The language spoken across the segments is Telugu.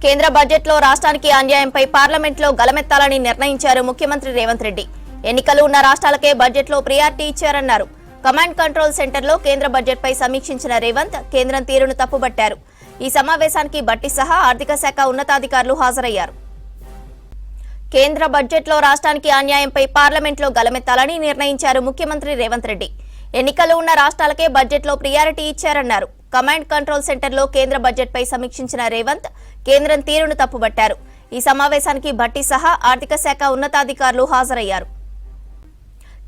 కేంద్ర బడ్జెట్లో రాష్ట్రానికి అన్యాయంపై పార్లమెంట్లో గలమెత్తాలని నిర్ణయించారు ముఖ్యమంత్రి రేవంత్ రెడ్డి. ఎన్నికలు ఉన్న రాష్ట్రాలకే బడ్జెట్లో ప్రియారిటీ ఇచ్చారన్నారు. కమాండ్ కంట్రోల్ సెంటర్లో కేంద్ర బడ్జెట్పై సమీక్షించిన రేవంత్ కేంద్రం తీరును తప్పుబట్టారు. ఈ సమావేశానికి బట్టి సహా ఆర్థిక శాఖ ఉన్నతాధికారులు హాజరయ్యారు. కేంద్ర బడ్జెట్లో రాష్ట్రానికి అన్యాయంపై పార్లమెంట్లో గలమెత్తాలని నిర్ణయించారు ముఖ్యమంత్రి రేవంత్ రెడ్డి. ఎన్నికలు ఉన్న రాష్ట్రాలకే బడ్జెట్లో ప్రియారిటీ ఇచ్చారన్నారు. కమాండ్ కంట్రోల్ సెంటర్లో కేంద్ర బడ్జెట్పై సమీక్షించిన రేవంత్ కేంద్రం తీరును తప్పుబట్టారు. ఈ సమావేశానికి భట్టి సహా ఆర్థిక శాఖ ఉన్నతాధికారులు హాజరయ్యారు.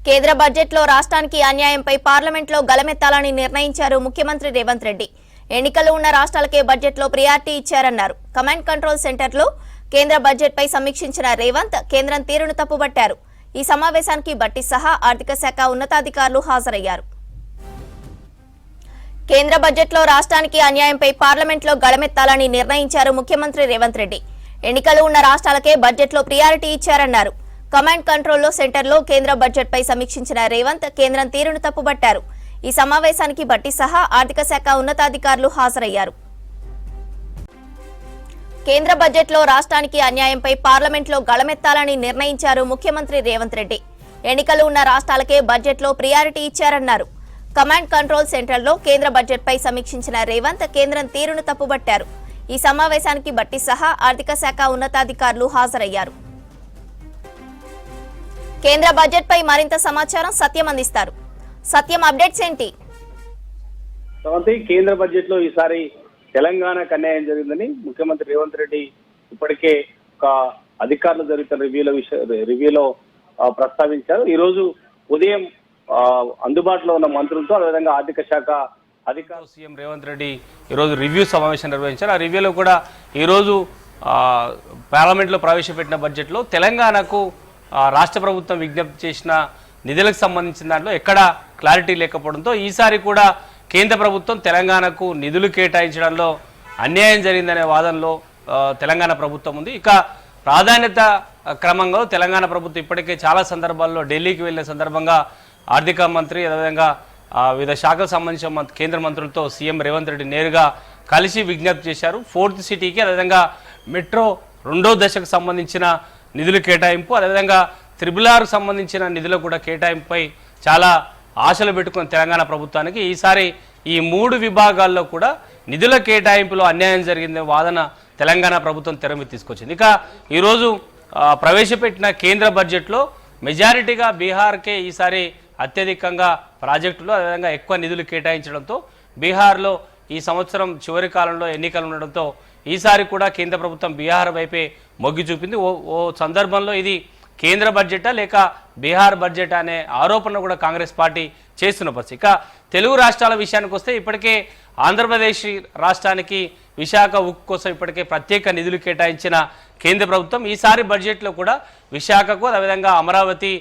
కేంద్ర బడ్జెట్లో రాష్ట్రానికి అన్యాయంపై పార్లమెంట్లో గలమెత్తాలని నిర్ణయించారు ముఖ్యమంత్రి రేవంత్ రెడ్డి. ఎన్నికలు ఉన్న రాష్ట్రాలకే బడ్జెట్లో ప్రియారిటీ ఇచ్చారన్నారు. కమాండ్ కంట్రోల్ సెంటర్లో కేంద్ర బడ్జెట్పై సమీక్షించిన రేవంత్ కేంద్రం తీరును తప్పుబట్టారు. ఈ సమావేశానికి భట్టి సహా ఆర్థిక శాఖ ఉన్నతాధికారులు హాజరయ్యారు. కేంద్ర బడ్జెట్లో రాష్ట్రానికి అన్యాయంపై పార్లమెంట్లో గళమెత్తాలని నిర్ణయించారు ముఖ్యమంత్రి రేవంత్ రెడ్డి. ఎన్నికలు ఉన్న రాష్ట్రాలకే బడ్జెట్లో ప్రియారిటీ ఇచ్చారన్నారు. కమాండ్ కంట్రోల్ సెంటర్లో కేంద్ర బడ్జెట్పై సమీక్షించిన రేవంత్ కేంద్రం తీరును తప్పుబట్టారు. ఈ సమావేశానికి భట్టి సహా ఆర్థిక శాఖ ఉన్నతాధికారులు హాజరయ్యారు. కేంద్ర బడ్జెట్లో రాష్ట్రానికి అన్యాయంపై పార్లమెంట్లో గళమెత్తాలని నిర్ణయించారు ముఖ్యమంత్రి రేవంత్ రెడ్డి. ఎన్నికలు ఉన్న రాష్ట్రాలకే బడ్జెట్లో ప్రియారిటీ ఇచ్చారన్నారు. కమాండ్ కంట్రోల్ సెంటర్లో కేంద్ర బడ్జెట్పై సమీక్షించిన రేవంత్ కేంద్రం తీరును తప్పుబట్టారు. ఈ సమావేశానికి భట్టి సహా ఆర్థిక శాఖ ఉన్నతాధికారులు హాజరయ్యారు. కేంద్ర బడ్జెట్పై మరింత సమాచారం సత్యం అందిస్తారు. సత్యం, అప్డేట్స్ ఏంటి? కేంద్ర బడ్జెట్ లో ఈసారి తెలంగాణకు అన్యాయం జరిగిందని ముఖ్యమంత్రి రేవంత్ రెడ్డి ఇప్పటికే ఒక అధికారులు జరుగుతున్న రివ్యూలో ప్రస్తావించారు. ఈ రోజు ఉదయం అందుబాటులో ఉన్న మంత్రులతో అదేవిధంగా ఆర్థిక శాఖ అధికారులు సీఎం రేవంత్ రెడ్డి ఈరోజు రివ్యూ సమావేశం నిర్వహించారు. ఆ రివ్యూలో కూడా ఈరోజు పార్లమెంట్లో ప్రవేశపెట్టిన బడ్జెట్లో తెలంగాణకు రాష్ట్ర ప్రభుత్వం విజ్ఞప్తి చేసిన నిధులకు సంబంధించిన దాంట్లో ఎక్కడా క్లారిటీ లేకపోవడంతో ఈసారి కూడా కేంద్ర ప్రభుత్వం తెలంగాణకు నిధులు కేటాయించడంలో అన్యాయం జరిగిందనే వాదనలో తెలంగాణ ప్రభుత్వం ఉంది. ఇక ప్రాధాన్యత క్రమంగా తెలంగాణ ప్రభుత్వం ఇప్పటికే చాలా సందర్భాల్లో ఢిల్లీకి వెళ్ళిన సందర్భంగా ఆర్థిక మంత్రి అదేవిధంగా వివిధ శాఖలకు సంబంధించిన కేంద్ర మంత్రులతో సీఎం రేవంత్ రెడ్డి నేరుగా కలిసి విజ్ఞప్తి చేశారు. 4th సిటీకి అదేవిధంగా మెట్రో 2వ దశకు సంబంధించిన నిధులు కేటాయింపు అదేవిధంగా త్రిబుల్-ఆర్ సంబంధించిన నిధుల కూడా కేటాయింపుపై చాలా ఆశలు పెట్టుకున్న తెలంగాణ ప్రభుత్వానికి ఈసారి ఈ 3 విభాగాల్లో కూడా నిధుల కేటాయింపులో అన్యాయం జరిగిందనే వాదన తెలంగాణ ప్రభుత్వం తెర మీద తీసుకొచ్చింది. ఇక ఈరోజు ప్రవేశపెట్టిన కేంద్ర బడ్జెట్లో మెజారిటీగా బీహార్కే ఈసారి అత్యధికంగా ప్రాజెక్టులు అదేవిధంగా ఎక్కువ నిధులు కేటాయించడంతో బీహార్లో ఈ సంవత్సరం చివరి కాలంలో ఎన్నికలు ఉండడంతో ఈసారి కూడా కేంద్ర ప్రభుత్వం బీహార్ వైపే మొగ్గు చూపింది. ఓ సందర్భంలో ఇది కేంద్ర బడ్జెటా లేక బీహార్ బడ్జెట్ అనే ఆరోపణ కూడా కాంగ్రెస్ పార్టీ చేస్తున్న పరిస్థితి. ఇక తెలుగు రాష్ట్రాల విషయానికి వస్తే ఇప్పటికే ఆంధ్రప్రదేశ్ రాష్ట్రానికి విశాఖ ఉక్కు కోసం ఇప్పటికే ప్రత్యేక నిధులు కేటాయించిన కేంద్ర ప్రభుత్వం ఈసారి బడ్జెట్లో కూడా విశాఖకు అదేవిధంగా అమరావతి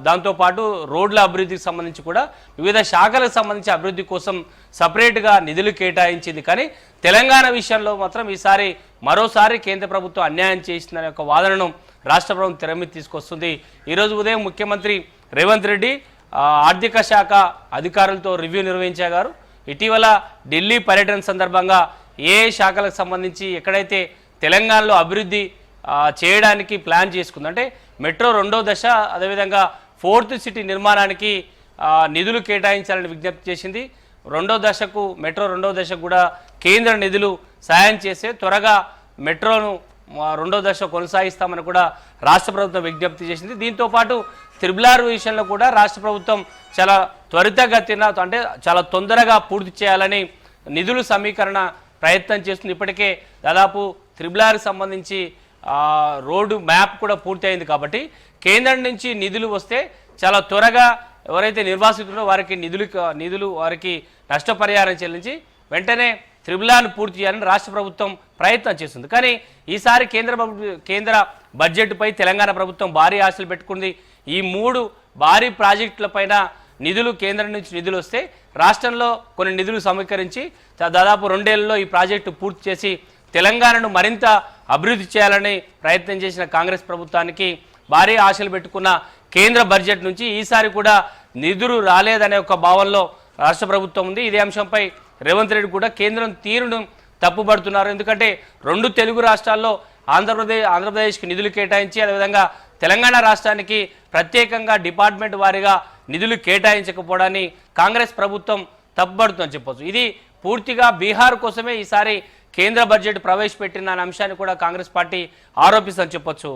దాంతోపాటు రోడ్ల అభివృద్ధికి సంబంధించి కూడా వివిధ శాఖలకు సంబంధించి అభివృద్ధి కోసం సపరేట్గా నిధులు కేటాయించింది. కానీ తెలంగాణ విషయంలో మాత్రం ఈసారి మరోసారి కేంద్ర ప్రభుత్వం అన్యాయం చేసిందనే ఒక వాదనను రాష్ట్ర ప్రభుత్వం తెర మీద తీసుకొస్తుంది. ఈరోజు ఉదయం ముఖ్యమంత్రి రేవంత్ రెడ్డి ఆర్థిక శాఖ అధికారులతో రివ్యూ నిర్వహించారు. ఇటీవల ఢిల్లీ పర్యటన సందర్భంగా ఏ శాఖలకు సంబంధించి ఎక్కడైతే తెలంగాణలో అభివృద్ధి చేయడానికి ప్లాన్ చేసుకుంది అంటే మెట్రో 2వ దశ అదేవిధంగా 4th సిటీ నిర్మాణానికి నిధులు కేటాయించాలని విజ్ఞప్తి చేసింది. 2వ దశకు మెట్రో 2వ దశకు కూడా కేంద్ర నిధులు సాయం చేసే త్వరగా మెట్రోను 2వ దశ కొనసాగిస్తామని కూడా రాష్ట్ర ప్రభుత్వం విజ్ఞప్తి చేసింది. దీంతోపాటు త్రిబుల్-ఆర్ విషయంలో కూడా రాష్ట్ర ప్రభుత్వం చాలా త్వరితగతిన అంటే చాలా తొందరగా పూర్తి చేయాలని నిధులు సమీకరణ ప్రయత్నం చేస్తుంది. ఇప్పటికే దాదాపు త్రిబుల్-ఆర్కి సంబంధించి రోడ్డు మ్యాప్ కూడా పూర్తి అయింది కాబట్టి కేంద్రం నుంచి నిధులు వస్తే చాలా త్వరగా ఎవరైతే నిర్వాసితులో వారికి నిధులు వారికి నష్టపరిహారం చెల్లించి వెంటనే త్రిబుల్-ఆర్ను పూర్తి చేయాలని రాష్ట్ర ప్రభుత్వం ప్రయత్నం చేస్తుంది. కానీ ఈసారి కేంద్ర బడ్జెట్పై తెలంగాణ ప్రభుత్వం భారీ ఆశలు పెట్టుకుంది. ఈ 3 భారీ ప్రాజెక్టులపైన నిధులు కేంద్రం నుంచి నిధులు వస్తే రాష్ట్రంలో కొన్ని నిధులు సమీకరించి దాదాపు 2 ఏళ్లలో ఈ ప్రాజెక్టు పూర్తి చేసి తెలంగాణను మరింత అభివృద్ధి చేయాలని ప్రయత్నం చేసిన కాంగ్రెస్ ప్రభుత్వానికి భారీ ఆశలు పెట్టుకున్న కేంద్ర బడ్జెట్ నుంచి ఈసారి కూడా నిధులు రాలేదనే ఒక భావనలో రాష్ట్ర ప్రభుత్వం ఉంది. ఇదే అంశంపై రేవంత్ రెడ్డి కూడా కేంద్రం తీరును తప్పుపడుతున్నారు. ఎందుకంటే రెండు తెలుగు రాష్ట్రాల్లో ఆంధ్రప్రదేశ్కి నిధులు కేటాయించి అదేవిధంగా తెలంగాణ రాష్ట్రానికి ప్రత్యేకంగా డిపార్ట్మెంట్ వారీగా నిధులు కేటాయించకపోవడాన్ని కాంగ్రెస్ ప్రభుత్వం తప్పుపడుతుందని చెప్పొచ్చు. ఇది పూర్తిగా బీహార్ కోసమే ఈసారి కేంద్ర బడ్జెట్ ప్రవేశపెట్టిన అంశాన్ని కూడా కాంగ్రెస్ పార్టీ ఆరోపిస్తుందని చెప్పొచ్చు.